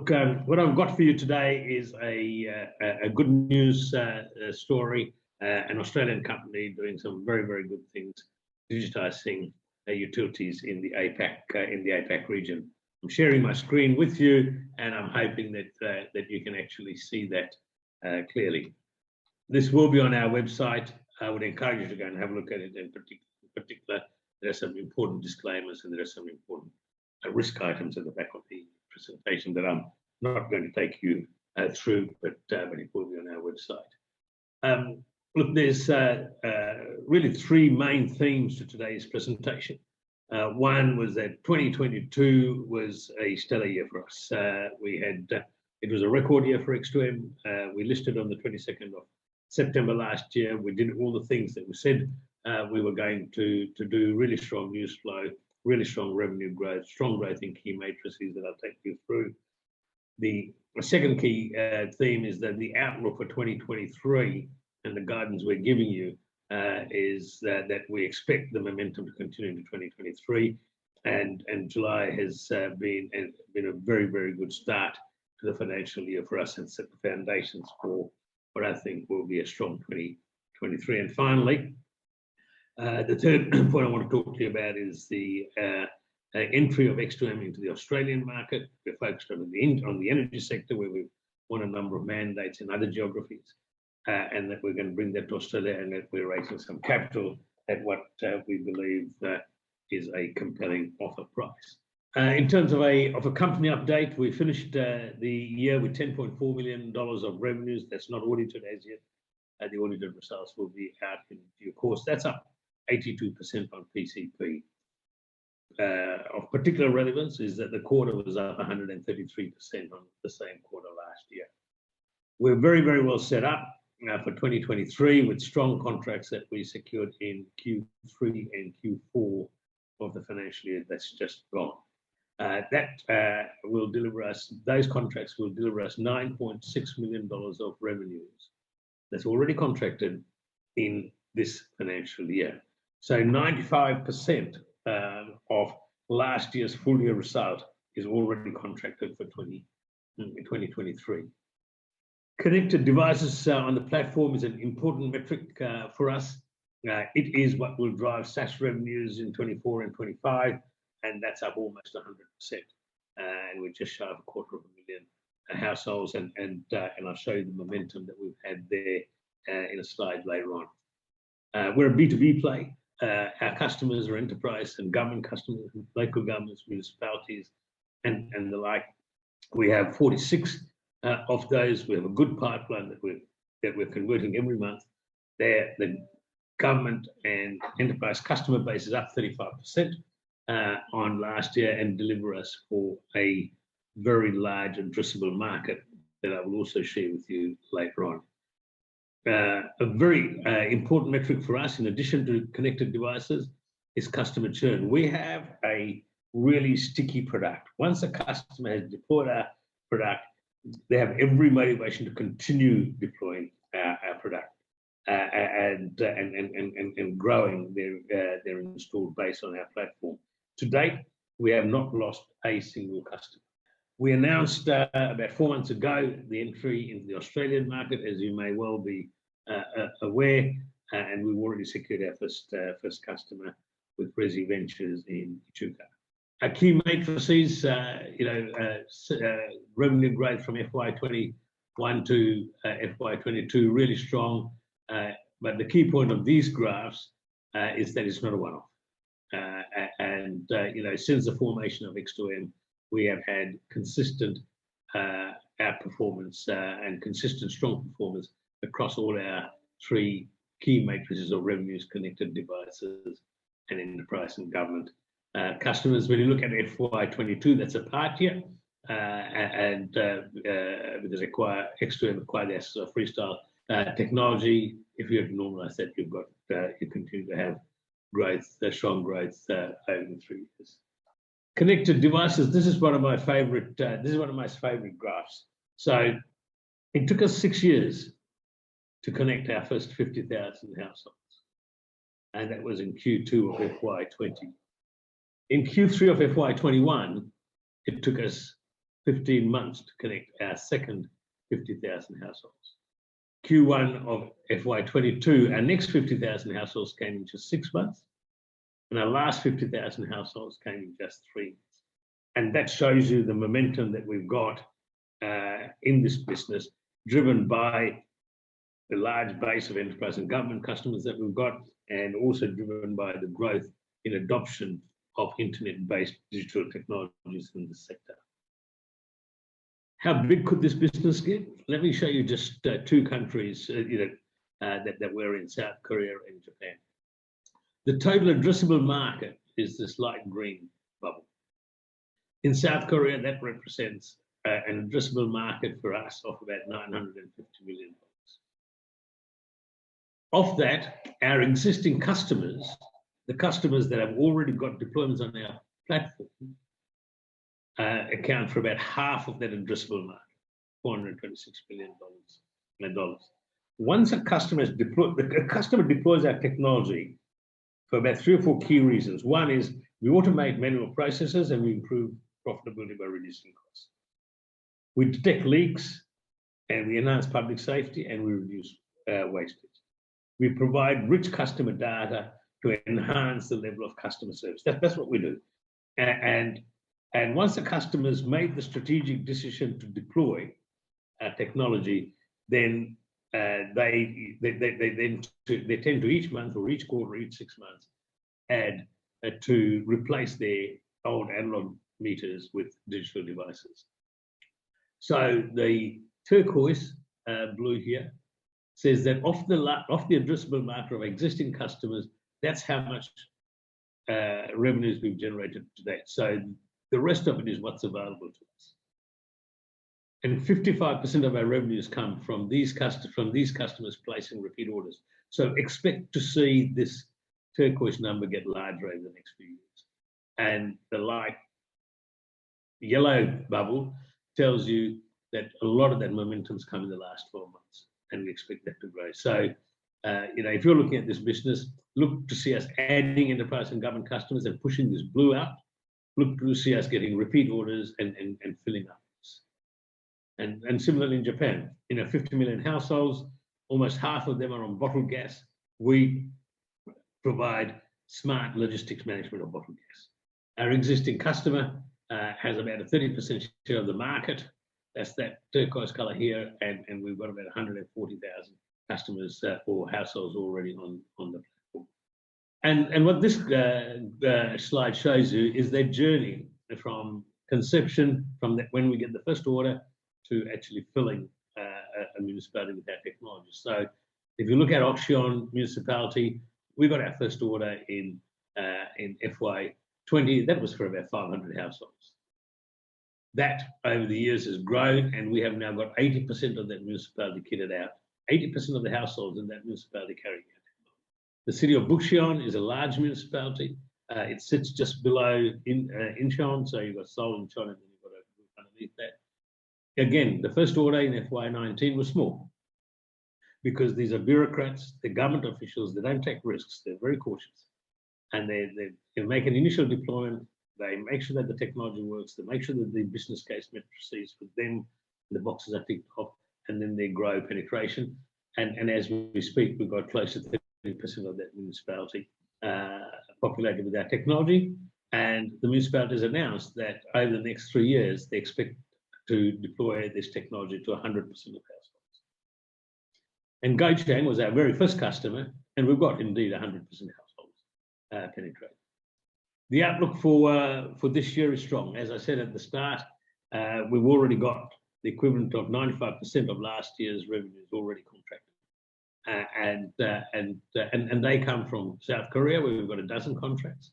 Look, what I've got for you today is a good news story. An Australian company doing some very, very good things, digitizing utilities in the APAC region. I'm sharing my screen with you, and I'm hoping that you can actually see that clearly. This will be on our website. I would encourage you to go and have a look at it. In particular, there are some important disclaimers and there are some important risk items at the back of the presentation that I'm not going to take you through, but it will be on our website. Look, there's really three main themes to today's presentation. One was that 2022 was a stellar year for us. It was a record year for X2M. We listed on the 22nd of September last year. We did all the things that we said we were going to do. Really strong news flow, really strong revenue growth, strong growth in key matrices that I'll take you through. The second key theme is that the outlook for 2023 and the guidance we're giving you is that we expect the momentum to continue into 2023, and July has been a very, very good start to the financial year for us and set the foundations for what I think will be a strong 2023. And finally, the third point I want to talk to you about is the entry of X2M into the Australian market. We're focused on the energy sector, where we've won a number of mandates in other geographies, and that we're going to bring that to Australia, and that we're raising some capital at what we believe is a compelling offer price. In terms of a company update, we finished the year with $10.4 million of revenues. That's not audited as yet. The audited results will be out in due course. That's up 82% on PCP. Of particular relevance is that the quarter was up 133% on the same quarter last year. We're very, very well set up for 2023 with strong contracts that we secured in Q3 and Q4 of the financial year that's just gone. Will deliver us, those contracts will deliver us $9.6 million of revenues that's already contracted in this financial year. So 95% of last year's full year result is already contracted for 2023. Connected devices on the platform is an important metric for us. It is what will drive SaaS revenues in 24 and 25, and that's up almost 100%. And we're just shy of 250,000 households, and I'll show you the momentum that we've had there in a slide later on. We're a B2B play. Our customers are enterprise and government customers, local governments, municipalities, and the like. We have 46 of those. We have a good pipeline that we're converting every month. The government and enterprise customer base is up 35% on last year, and deliver us for a very large addressable market that I will also share with you later on. A very important metric for us, in addition to connected devices, is customer churn. We have a really sticky product. Once a customer has deployed our product, they have every motivation to continue deploying our product and growing their installed base on our platform. To date, we have not lost a single customer. We announced about 4 months ago the entry into the Australian market, as you may well be aware, and we've already secured our first customer with Resi Ventures in Echuca. Our key matrices, revenue growth from FY21 to FY22 really strong, but the key point of these graphs is that it's not a one-off. Since the formation of X2M, we have had consistent outperformance and consistent strong performance across all our three key matrices of revenues, connected devices, and enterprise and government customers. When you look at FY22, that's a part year, because X2M acquired the Freestyle technology. If you have to normalize that, you continue to have growth, strong growth over the 3 years. Connected devices. This is one of my favorite. This is one of my favorite graphs. So it took us 6 years to connect our first 50,000 households, and that was in Q2 of FY20. In Q3 of FY21, it took us 15 months to connect our second 50,000 households. Q1 of FY22, our next 50,000 households came in just 6 months, and our last 50,000 households came in just 3 months. And that shows you the momentum that we've got in this business, driven by the large base of enterprise and government customers that we've got, and also driven by the growth in adoption of internet-based digital technologies in the sector. How big could this business get? Let me show you just 2 countries that we're in, South Korea and Japan. The total addressable market is this light green bubble. In South Korea, that represents an addressable market for us of about $950 million. Of that, our existing customers, the customers that have already got deployments on our platform, account for about half of that addressable market, $426 million. Once a customer deploys our technology for about 3 or 4 key reasons. One is we automate manual processes and we improve profitability by reducing costs. We detect leaks and we enhance public safety and we reduce wastage. We provide rich customer data to enhance the level of customer service. That's what we do. And once the customers made the strategic decision to deploy our technology, then they tend to each month or each quarter, each 6 months, add to replace their old analog meters with digital devices. So the turquoise blue here says that of the addressable market of existing customers, that's how much revenues we've generated to date. So the rest of it is what's available to us. And 55% of our revenues come from these customers placing repeat orders. So expect to see this turquoise number get larger over the next few years. And the light yellow bubble tells you that a lot of that momentum's come in the last 12 months, and we expect that to grow. So, if you're looking at this business, look to see us adding enterprise and government customers and pushing this blue out. Look to see us getting repeat orders and filling up. And similarly in Japan, 50 million households, almost half of them are on bottled gas. We provide smart logistics management of bottled gas. Our existing customer has about a 30% share of the market. That's that turquoise color here, and we've got about 140,000 customers or households already on the platform. And what this slide shows you is their journey from conception, from when we get the first order, to actually filling a municipality with our technology. So if you look at offshore municipality, we got our first order in FY20. That was for about 500 households. That over the years has grown, and we have now got 80% of that municipality kitted out. 80% of the households in that municipality carrying our technology. The city of Buxian is a large municipality. It sits just below Incheon, so you've got Seoul and Churn, and then you've got a group underneath that. Again, the first order in FY19 was small, because these are bureaucrats, they're government officials, they don't take risks, they're very cautious. And they make an initial deployment, they make sure that the technology works, they make sure that the business case matrices for them, the boxes are ticked off, and then they grow penetration. And as we speak, we've got close to 30% of that municipality populated with our technology. And the municipality has announced that over the next 3 years, they expect to deploy this technology to 100% of households. And Gochang was our very first customer, and we've got indeed 100% households penetrated. The outlook for this year is strong. As I said at the start, we've already got the equivalent of 95% of last year's revenues already contracted. And they come from South Korea, where we've got 12 contracts,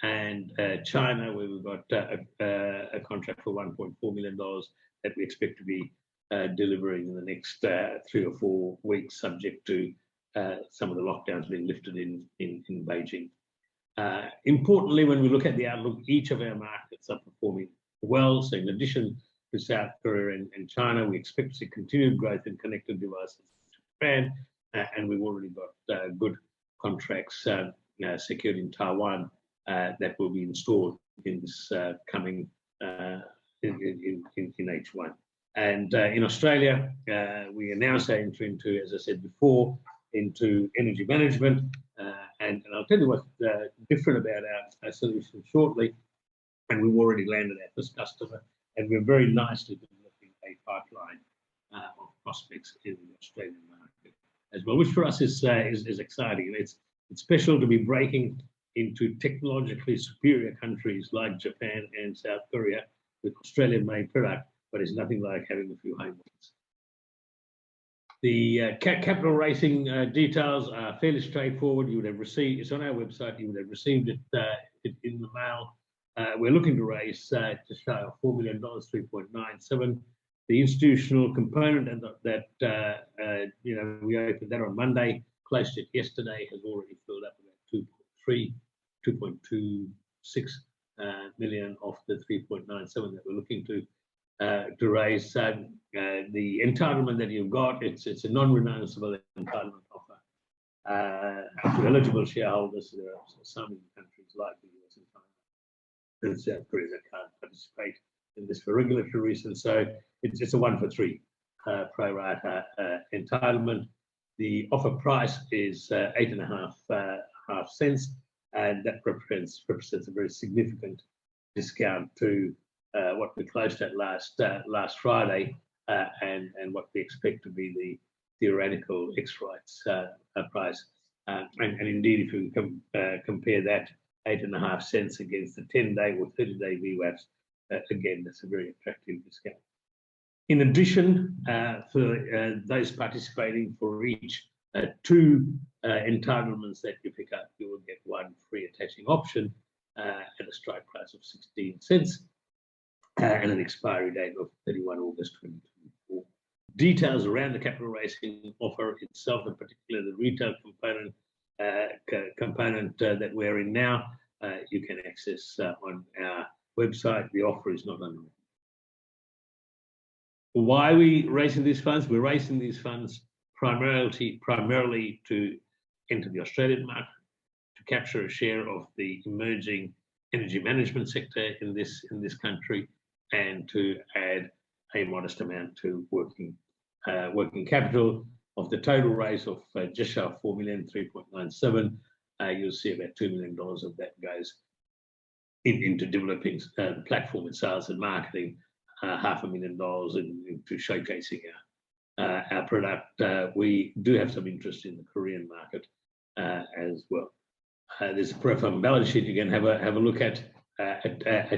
and China, where we've got a contract for $1.4 million that we expect to be delivering in the next 3 or 4 weeks, subject to some of the lockdowns being lifted in Beijing. Importantly, when we look at the outlook, each of our markets are performing well. So in addition to South Korea and China, we expect to see continued growth in connected devices in Japan, and we've already got good contracts secured in Taiwan that will be installed in this coming H1. And in Australia, we announced our entry into, as I said before, into energy management. And I'll tell you what's different about our solution shortly. And we've already landed our first customer, and we're very nicely developing a pipeline of prospects in the Australian market as well, which for us is exciting. It's special to be breaking into technologically superior countries like Japan and South Korea with Australian-made product, but it's nothing like having a few homeworks. The capital raising details are fairly straightforward. You would have received, it's on our website, you would have received it in the mail. We're looking to raise just shy of $4 million, 3.97. The institutional component, and that we opened that on Monday, closed it yesterday, has already filled up about 2.26 million of the 3.97 that we're looking to raise. The entitlement that you've got, it's a non-renounceable entitlement offer to eligible shareholders. There are some countries like the US and South Korea that can't participate in this for regulatory reasons. So it's a 1 for 3 pro rata entitlement. The offer price is 8.5 cents, and that represents a very significant discount to what we closed at last Friday, and what we expect to be the theoretical ex-rights price. And indeed, if you compare that 8.5 cents against the 10-day or 30-day VWAPs, again, that's a very attractive discount. In addition, for those participating, for each 2 entitlements that you pick up, you will get 1 free attaching option at a strike price of 16 cents and an expiry date of 31 August 2024. Details around the capital raising offer itself, and particularly the retail component that we're in now, you can access on our website. The offer is not underwritten. Why are we raising these funds? We're raising these funds primarily to enter the Australian market, to capture a share of the emerging energy management sector in this country, and to add a modest amount to working capital. Of the total raise of just shy of 4 million, 3.97, you'll see about $2 million of that goes into developing the platform in sales and marketing, $500,000 into showcasing our product. We do have some interest in the Korean market as well. There's a pro forma balance sheet you can have a look at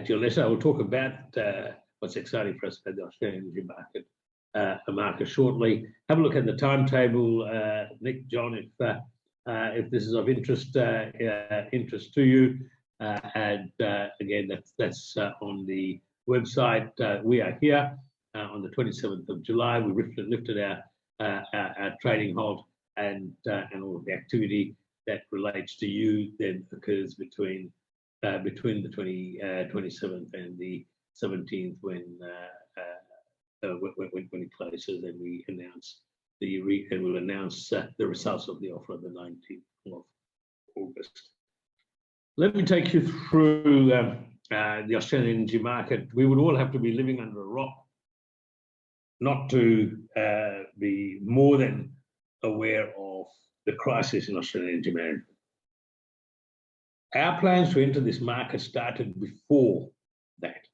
your letter. I will talk about what's exciting for us about the Australian energy market shortly. Have a look at the timetable, Nick, John, if this is of interest to you. And again, that's on the website. We are here on the 27th of July. We lifted our trading halt, and all of the activity that relates to you then occurs between the 27th and the 17th when it closes, and we announce we'll announce the results of the offer on the 19th of August. Let me take you through the Australian energy market. We would all have to be living under a rock not to be more than aware of the crisis in Australian energy management. Our plans to enter this market started before that.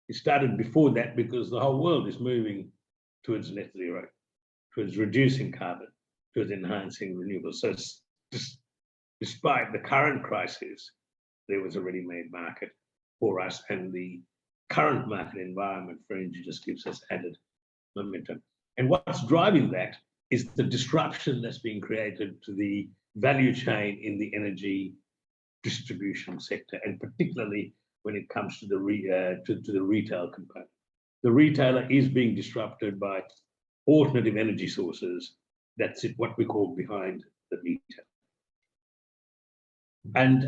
It started before that because the whole world is moving towards net zero, towards reducing carbon, towards enhancing renewables. So despite the current crisis, there was a ready-made market for us, and the current market environment for energy just gives us added momentum. And what's driving that is the disruption that's being created to the value chain in the energy distribution sector, and particularly when it comes to the retail component. The retailer is being disrupted by alternative energy sources. That's what we call behind the meter. And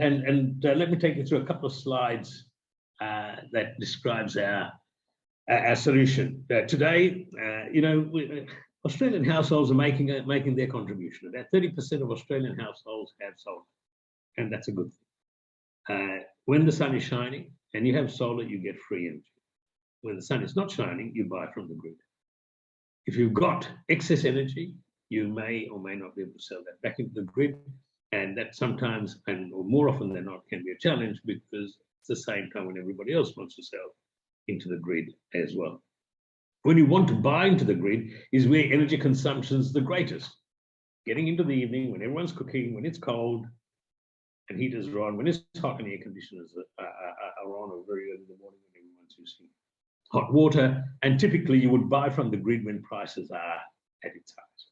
let me take you through a couple of slides that describes our solution. Today, Australian households are making their contribution. About 30% of Australian households have solar, and that's a good thing. When the sun is shining and you have solar, you get free energy. when the sun is not shining, you buy from the grid. If you've got excess energy, you may or may not be able to sell that back into the grid. And that sometimes, or more often than not, can be a challenge because it's the same time when everybody else wants to sell into the grid as well. When you want to buy into the grid is where energy consumption is the greatest. Getting into the evening when everyone's cooking, when it's cold and heaters are on, when it's hot and air conditioners are on, or very early in the morning when everyone's using hot water. And typically you would buy from the grid when prices are at its highest.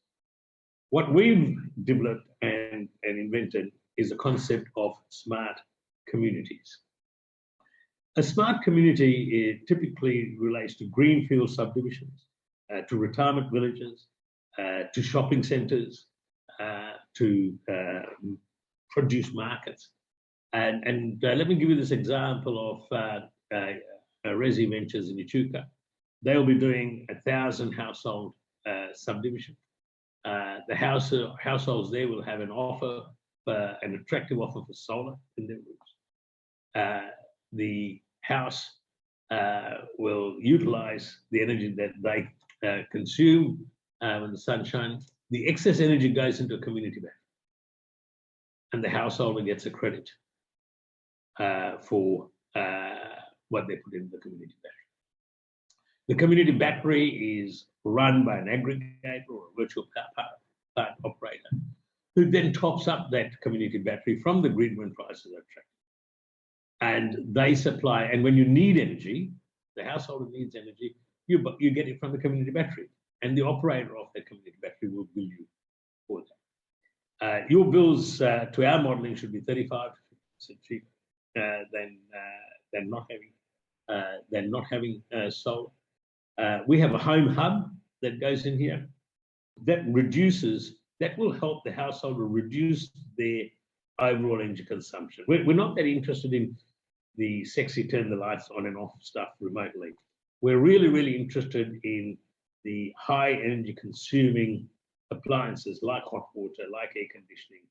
What we've developed and invented is a concept of smart communities. A smart community typically relates to greenfield subdivisions, to retirement villages, to shopping centres, to produce markets. And let me give you this example of Resi Ventures in Echuca. They'll be doing 1,000 household subdivision. The households there will have an offer, an attractive offer for solar in their roofs. The house will utilize the energy that they consume when the sun shines. The excess energy goes into a community bank, and the householder gets a credit for what they put into the community battery. The community battery is run by an aggregator or a virtual power plant operator, who then tops up that community battery from the grid when prices are attractive. And they supply, and when you need energy, the householder needs energy, you get it from the community battery, and the operator of that community battery will bill you for that. Your bills to our modelling should be 35% to 50% cheaper than not having solar. We have a home hub that goes in here that will help the householder reduce their overall energy consumption. We're not that interested in the sexy turn the lights on and off stuff remotely. We're really, really interested in the high energy consuming appliances like hot water, like air conditioning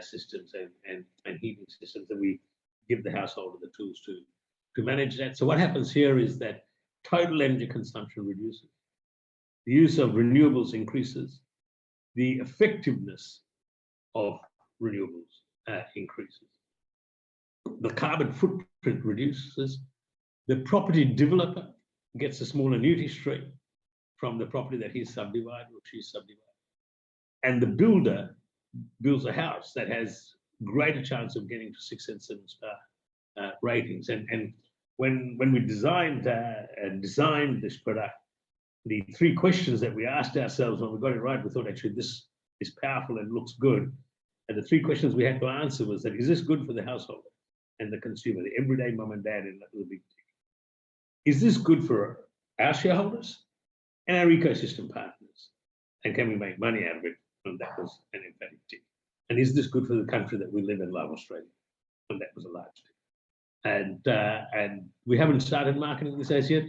systems and heating systems, that we give the householder the tools to manage that. So what happens here is that total energy consumption reduces, the use of renewables increases, the effectiveness of renewables increases, the carbon footprint reduces, the property developer gets a small annuity stream from the property that he's subdivided or she's subdivided, and the builder builds a house that has greater chance of getting to 6 and 7 star ratings. And when we designed this product, the 3 questions that we asked ourselves when we got it right, we thought, actually, this is powerful and looks good. And the 3 questions we had to answer was that, is this good for the householder and the consumer, the everyday mum and dad in the big ticket? Is this good for our shareholders and our ecosystem partners? And can we make money out of it? And that was an emphatic tick. And is this good for the country that we live in, love, Australia? And that was a large tick. And we haven't started marketing this as yet.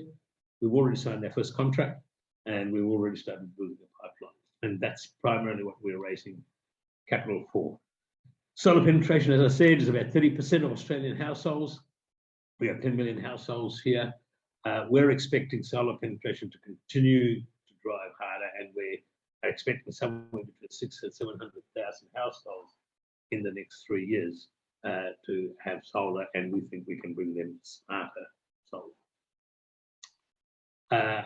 We've already signed our first contract, and we've already started building a pipeline. And that's primarily what we're raising capital for. Solar penetration, as I said, is about 30% of Australian households. We have 10 million households here. We're expecting solar penetration to continue to drive harder, and we're expecting somewhere between 600,000 and 700,000 households in the next 3 years to have solar, and we think we can bring them smarter solar.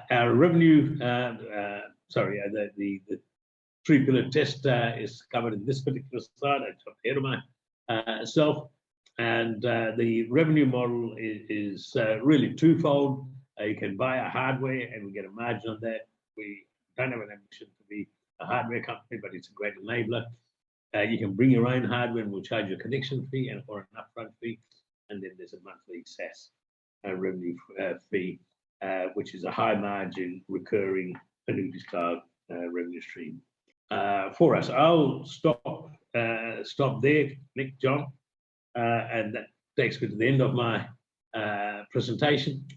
Our revenue, the 3-pillar test is covered in this particular slide. I jumped ahead of myself. And the revenue model is really twofold. You can buy a hardware and we get a margin on that. We don't have an ambition to be a hardware company, but it's a great enabler. You can bring your own hardware and we'll charge you a connection fee or an upfront fee. And then there's a monthly SaaS revenue fee, which is a high margin, recurring annuity style revenue stream for us. I'll stop there, Nick, John. And that takes me to the end of my presentation.